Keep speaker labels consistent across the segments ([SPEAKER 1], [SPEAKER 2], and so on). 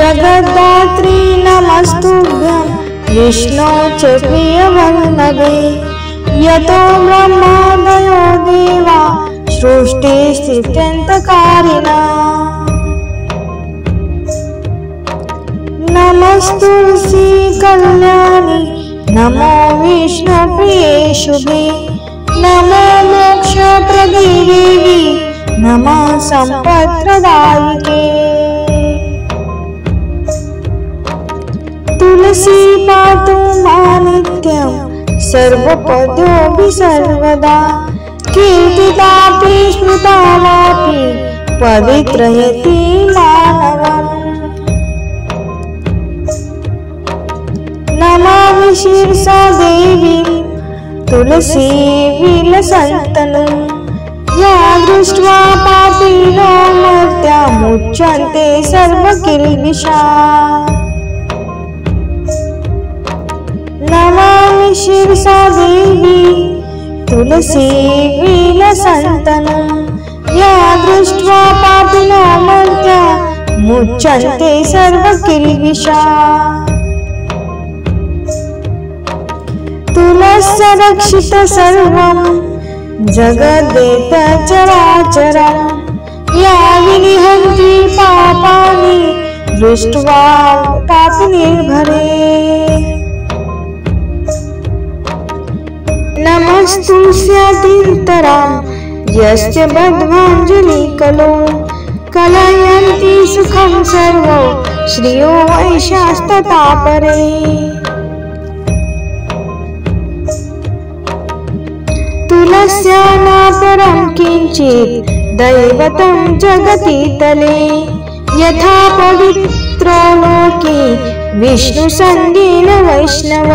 [SPEAKER 1] जगद्धात्री नमस्तुभ्यं विष्णो च प्रियवल्लभे। यतो ब्रह्मादयो देवा सृष्टिस्थित्यन्तकारिणः। नमस्तुलसी कल्याणी नमो विष्णुप्रिये शुभे। नमो मोक्षप्रदे देवी नमः सम्पत्प्रदायिके। तुलसी पातु मां नित्यं सर्वपदोऽपि सर्वदा। कीर्तितापि स्मृता वापि पवित्रयति मानवम्। नमामि शिरसा देवीं तुलसी विलसन्तनुं। या दृष्ट्वा पापिनो मर्त्यामुच्यन्ते सर्वकिल्बिषाः। नमामि शिरसा देवी तुलसी विलसन्तनुं। या दृष्ट्वा पापिनो मर्त्यामुच्यन्ते सर्वकिल्बिषाः। तुलस्य रक्षित सर्वं जगदेतचराचरं। या विनिहन्ति पापानि दृष्ट्वा पापनिर्भरे। नमस्तुस्यादिन्तरां यस्य बद्धाञ्जलिकलो। कलयन्ति सुखं सर्वो श्रियो वैशास्तथा परे। तुलस्या न परं किञ्चित् दैवतं जगति तले। यथा पवित्रो लोके विष्णुसङ्गेन वैष्णव।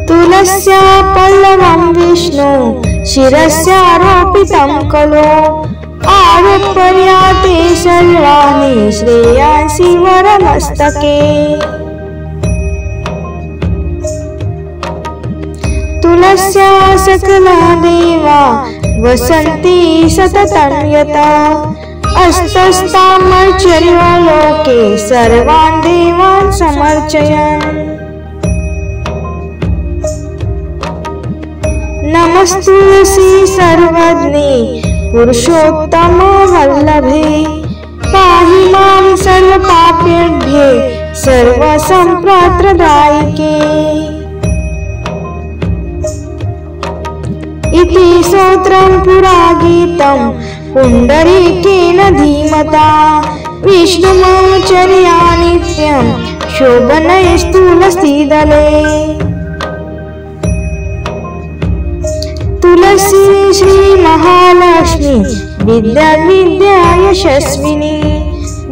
[SPEAKER 1] तुलस्या पल्लवं विष्णु शिरस्यारोपितं खलु। आरोप्याते सर्वाणि श्रेयांसि वरमस्तके। तुलस्या सकला देवा वसन्ति सततं यथा। अस्तस्तामर्चर्यो लोके सर्वान् देवान् समर्चयन्। नमस्तुलसी सर्वज्ञे पुरुषोत्तम वल्लभे। पाहि मां सर्वपापेभ्यो सर्वसम्पत्प्रदायिके। इति स्तोत्रं पुरा गीतं पुण्डरीकेन धीमता। विष्णुमाचर्या नित्यं शोभनैस्तुलसीदले। तुलसी श्री महालक्ष्मी विद्या विद्या यशस्विनी।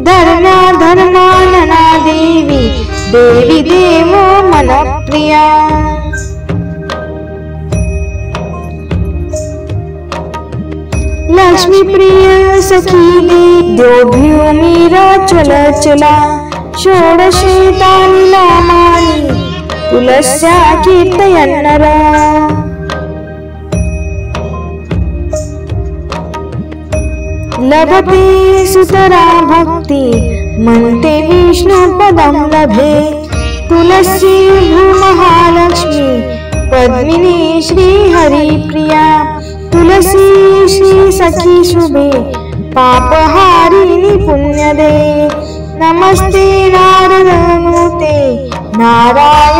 [SPEAKER 1] धर्मा धर्मानना देवी देवी देवो मनप्रिया। लक्ष्मी प्रिय सखी देव्यो मीरा चला चला। षोडशे तानि नामानि तुलस्या कीर्तयन् नरः। लभते सुतरा भक्ति मन्ते विष्णुपदं लभे। तुलसी भूमहालक्ष्मी पद्मिनी श्रीहरिप्रिया। तुलसी श्री सखी शुभे पापहारिणी पुण्यदे। नमस्ते नारदनूते नारायण